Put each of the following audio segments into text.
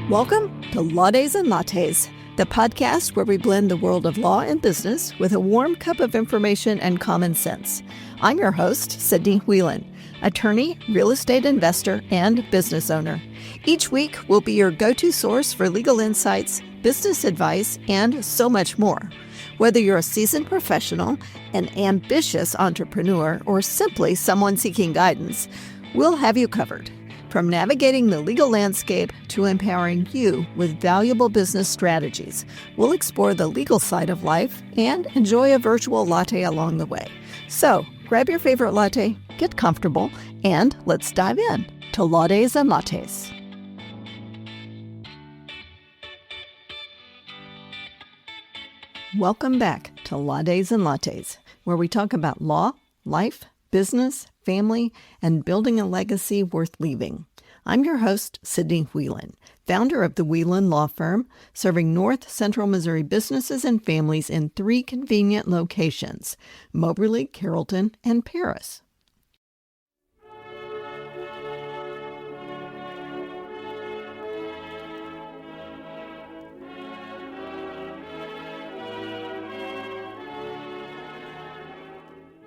Welcome to Lattes and Lattes, the podcast where we blend the world of law and business with a warm cup of information and common sense. I'm your host, Sidney Whelan, attorney, real estate investor, and business owner. Each week, we'll be your go-to source for legal insights, business advice, and so much more. Whether you're a seasoned professional, an ambitious entrepreneur, or simply someone seeking guidance, we'll have you covered. From navigating the legal landscape to empowering you with valuable business strategies, we'll explore the legal side of life and enjoy a virtual latte along the way. So, grab your favorite latte, get comfortable, and let's dive in to Lattes and Lattes. Welcome back to Lattes and Lattes, where we talk about law, life, business, family, and building a legacy worth leaving. I'm your host, Sidney Whelan, founder of the Whelan Law Firm, serving North Central Missouri businesses and families in 3 convenient locations: Moberly, Carrollton, and Paris.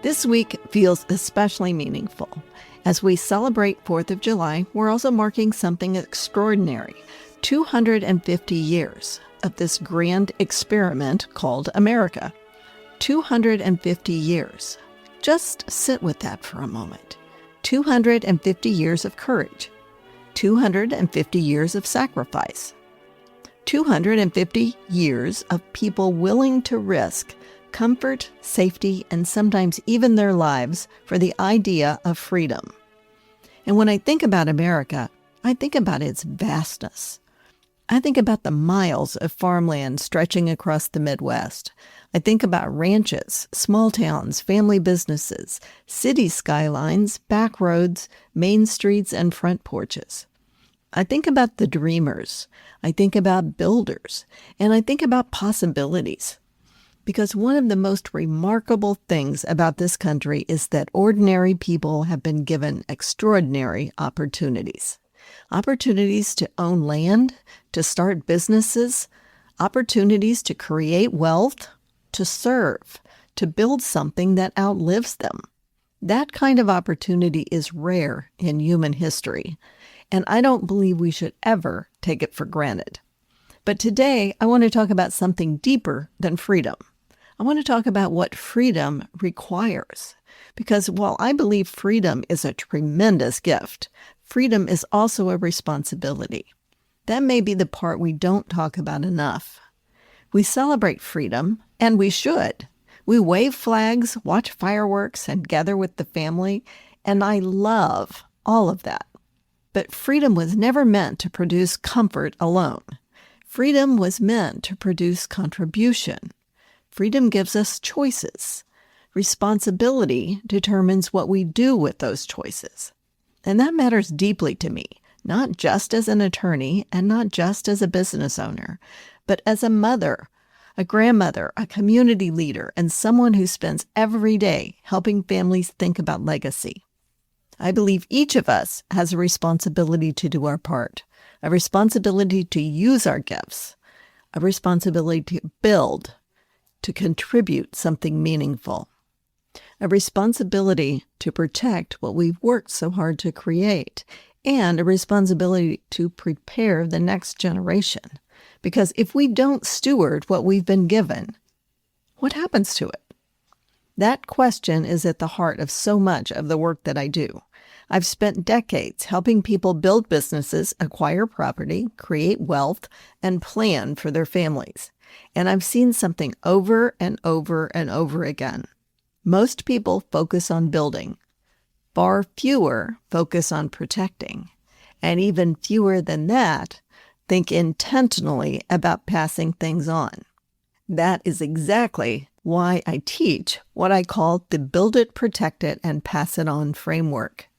This week feels especially meaningful. As we celebrate 4th of July, we're also marking something extraordinary: 250 years of this grand experiment called America. 250 years. Just sit with that for a moment. 250 years of courage. 250 years of sacrifice. 250 years of people willing to risk comfort, safety, and sometimes even their lives for the idea of freedom. And when I think about America, I think about its vastness. I think about the miles of farmland stretching across the Midwest. I think about ranches, small towns, family businesses, city skylines, back roads, main streets, and front porches. I think about the dreamers. I think about builders. And I think about possibilities. Because one of the most remarkable things about this country is that ordinary people have been given extraordinary opportunities. Opportunities to own land, to start businesses, opportunities to create wealth, to serve, to build something that outlives them. That kind of opportunity is rare in human history, and I don't believe we should ever take it for granted. But today, I want to talk about something deeper than freedom. I want to talk about what freedom requires. Because while I believe freedom is a tremendous gift, freedom is also a responsibility. That may be the part we don't talk about enough. We celebrate freedom, and we should. We wave flags, watch fireworks, and gather with the family, and I love all of that. But freedom was never meant to produce comfort alone. Freedom was meant to produce contribution. Freedom gives us choices. Responsibility determines what we do with those choices. And that matters deeply to me, not just as an attorney and not just as a business owner, but as a mother, a grandmother, a community leader, and someone who spends every day helping families think about legacy. I believe each of us has a responsibility to do our part, a responsibility to use our gifts, a responsibility to build, to contribute something meaningful, a responsibility to protect what we've worked so hard to create, and a responsibility to prepare the next generation. Because if we don't steward what we've been given, what happens to it? That question is at the heart of so much of the work that I do. I've spent decades helping people build businesses, acquire property, create wealth, and plan for their families. And I've seen something over and over and over again. Most people focus on building. Far fewer focus on protecting. And even fewer than that think intentionally about passing things on. That is exactly why I teach what I call the Build It, Protect It, and Pass It On framework.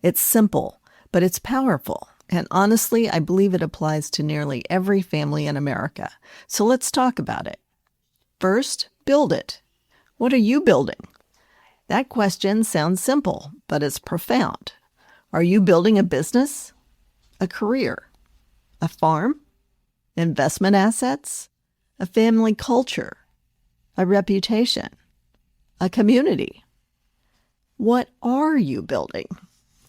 It's simple, but it's powerful. And honestly, I believe it applies to nearly every family in America. So let's talk about it. First, build it. What are you building? That question sounds simple, but it's profound. Are you building a business? A career? A farm? Investment assets? A family culture? A reputation? A community? What are you building?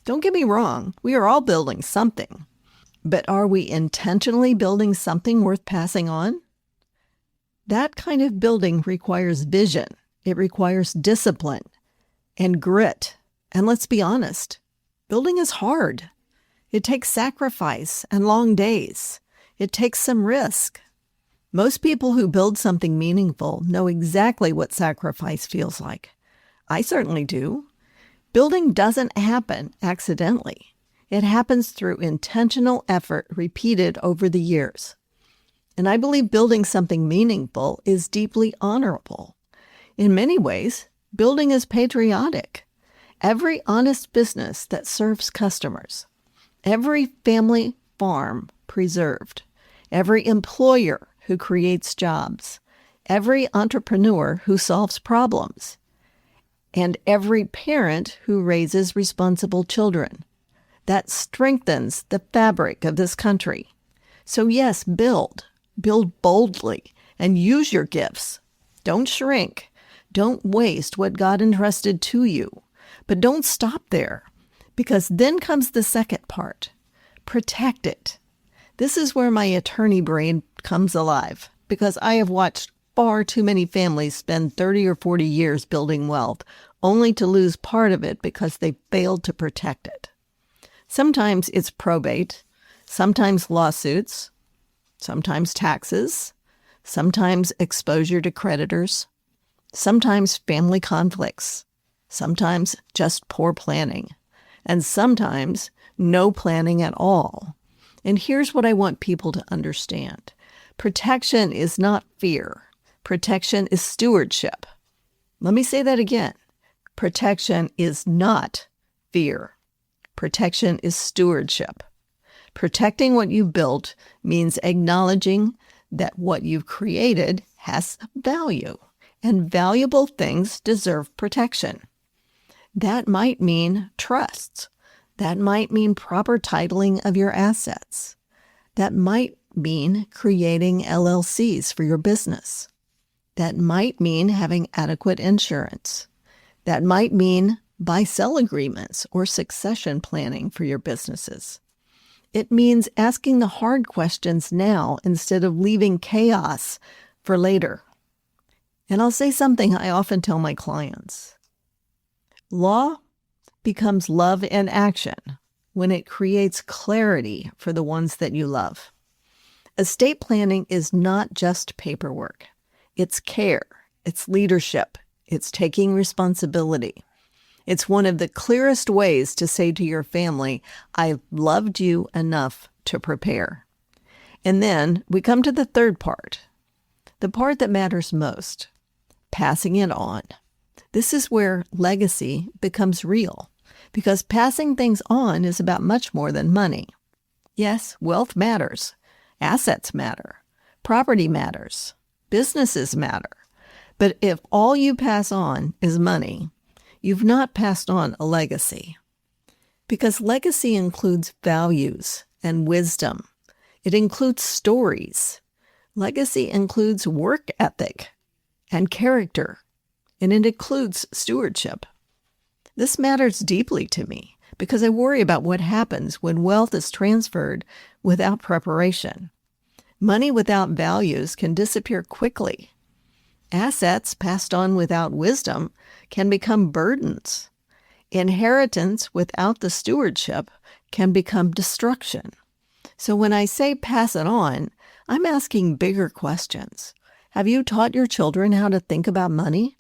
Don't get me wrong, we are all building something. But are we intentionally building something worth passing on? That kind of building requires vision. It requires discipline and grit. And let's be honest, building is hard. It takes sacrifice and long days. It takes some risk. Most people who build something meaningful know exactly what sacrifice feels like. I certainly do. Building doesn't happen accidentally. It happens through intentional effort repeated over the years. And I believe building something meaningful is deeply honorable. In many ways, building is patriotic. Every honest business that serves customers, every family farm preserved, every employer who creates jobs, every entrepreneur who solves problems, and every parent who raises responsible children. That strengthens the fabric of this country. So yes, build boldly, and use your gifts. Don't shrink. Don't waste what God entrusted to you. But don't stop there, because then comes the second part. Protect it. This is where my attorney brain comes alive, because I have watched far too many families spend 30 or 40 years building wealth, only to lose part of it because they failed to protect it. Sometimes it's probate, sometimes lawsuits, sometimes taxes, sometimes exposure to creditors, sometimes family conflicts, sometimes just poor planning, and sometimes no planning at all. And here's what I want people to understand. Protection is not fear. Protection is stewardship. Let me say that again. Protection is not fear. Protection is stewardship. Protecting what you built means acknowledging that what you've created has value, and valuable things deserve protection. That might mean trusts. That might mean proper titling of your assets. That might mean creating LLCs for your business. That might mean having adequate insurance. That might mean buy-sell agreements or succession planning for your businesses. It means asking the hard questions now instead of leaving chaos for later. And I'll say something I often tell my clients. Law becomes love in action when it creates clarity for the ones that you love. Estate planning is not just paperwork. It's care. It's leadership. It's taking responsibility. It's one of the clearest ways to say to your family, I loved you enough to prepare. And then we come to the third part, the part that matters most, passing it on. This is where legacy becomes real, because passing things on is about much more than money. Yes, wealth matters. Assets matter. Property matters. Businesses matter. But if all you pass on is money, you've not passed on a legacy. Because legacy includes values and wisdom. It includes stories. Legacy includes work ethic and character, and it includes stewardship. This matters deeply to me because I worry about what happens when wealth is transferred without preparation. Money without values can disappear quickly. Assets passed on without wisdom can become burdens. Inheritance without the stewardship can become destruction. So when I say pass it on, I'm asking bigger questions. Have you taught your children how to think about money?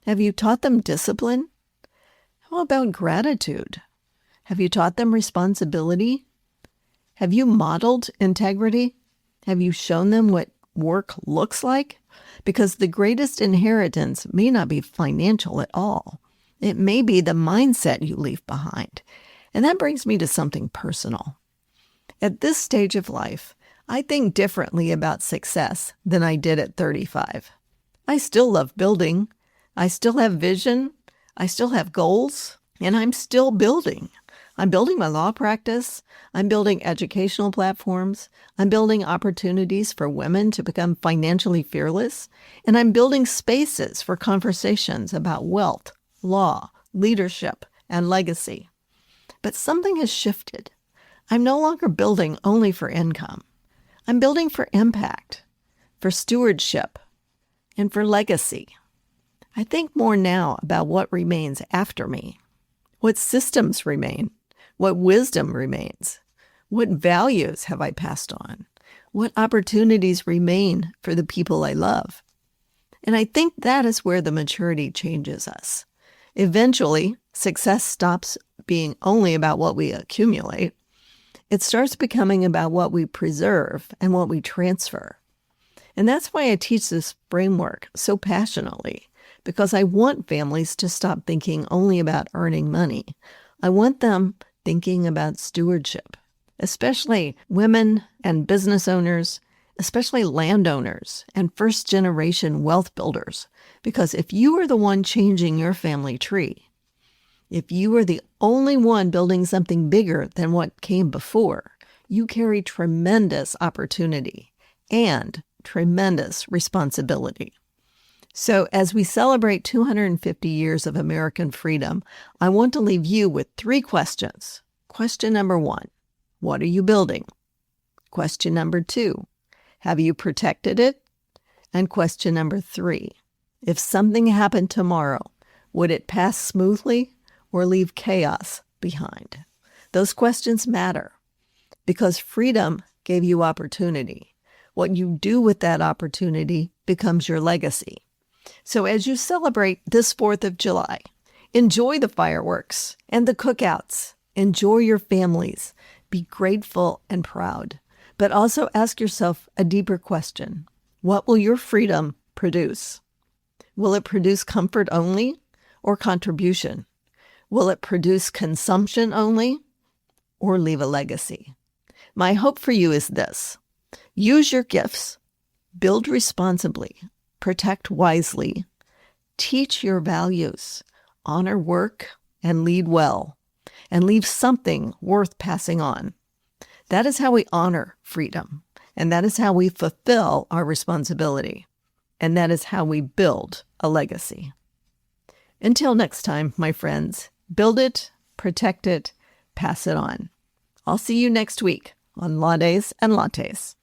Have you taught them discipline? How about gratitude? Have you taught them responsibility? Have you modeled integrity? Have you shown them what work looks like? Because the greatest inheritance may not be financial at all. It may be the mindset you leave behind. And that brings me to something personal. At this stage of life, I think differently about success than I did at 35. I still love building. I still have vision. I still have goals. And I'm still building. I'm building my law practice. I'm building educational platforms. I'm building opportunities for women to become financially fearless. And I'm building spaces for conversations about wealth, law, leadership, and legacy. But something has shifted. I'm no longer building only for income. I'm building for impact, for stewardship, and for legacy. I think more now about what remains after me, what systems remain, what wisdom remains, what values have I passed on, what opportunities remain for the people I love. And I think that is where the maturity changes us. Eventually, success stops being only about what we accumulate. It starts becoming about what we preserve and what we transfer. And that's why I teach this framework so passionately, because I want families to stop thinking only about earning money. I want them thinking about stewardship, especially women and business owners, especially landowners and first-generation wealth builders. Because if you are the one changing your family tree, if you are the only one building something bigger than what came before, you carry tremendous opportunity and tremendous responsibility. So as we celebrate 250 years of American freedom, I want to leave you with 3 questions. Question number 1, what are you building? Question number 2, have you protected it? And question number 3, if something happened tomorrow, would it pass smoothly or leave chaos behind? Those questions matter because freedom gave you opportunity. What you do with that opportunity becomes your legacy. So as you celebrate this 4th of July, enjoy the fireworks and the cookouts. Enjoy your families. Be grateful and proud. But also ask yourself a deeper question. What will your freedom produce? Will it produce comfort only or contribution? Will it produce consumption only or leave a legacy? My hope for you is this. Use your gifts. Build responsibly. Protect wisely, teach your values, honor work, and lead well, and leave something worth passing on. That is how we honor freedom, and that is how we fulfill our responsibility, and that is how we build a legacy. Until next time, my friends, build it, protect it, pass it on. I'll see you next week on Law Days and Lattes.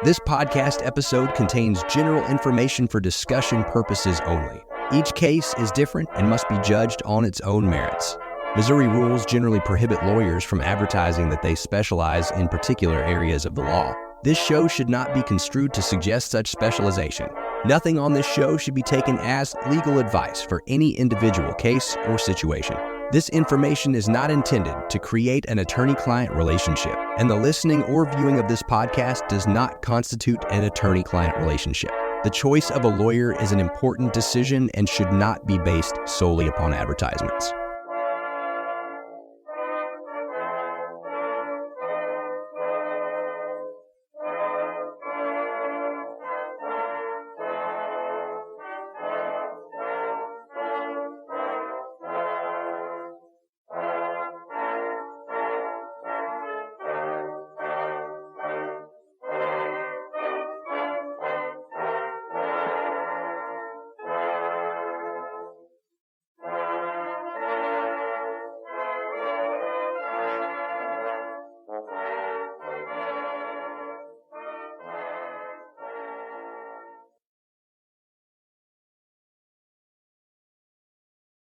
This podcast episode contains general information for discussion purposes only. Each case is different and must be judged on its own merits. Missouri rules generally prohibit lawyers from advertising that they specialize in particular areas of the law. This show should not be construed to suggest such specialization. Nothing on this show should be taken as legal advice for any individual case or situation. This information is not intended to create an attorney-client relationship, and the listening or viewing of this podcast does not constitute an attorney-client relationship. The choice of a lawyer is an important decision and should not be based solely upon advertisements.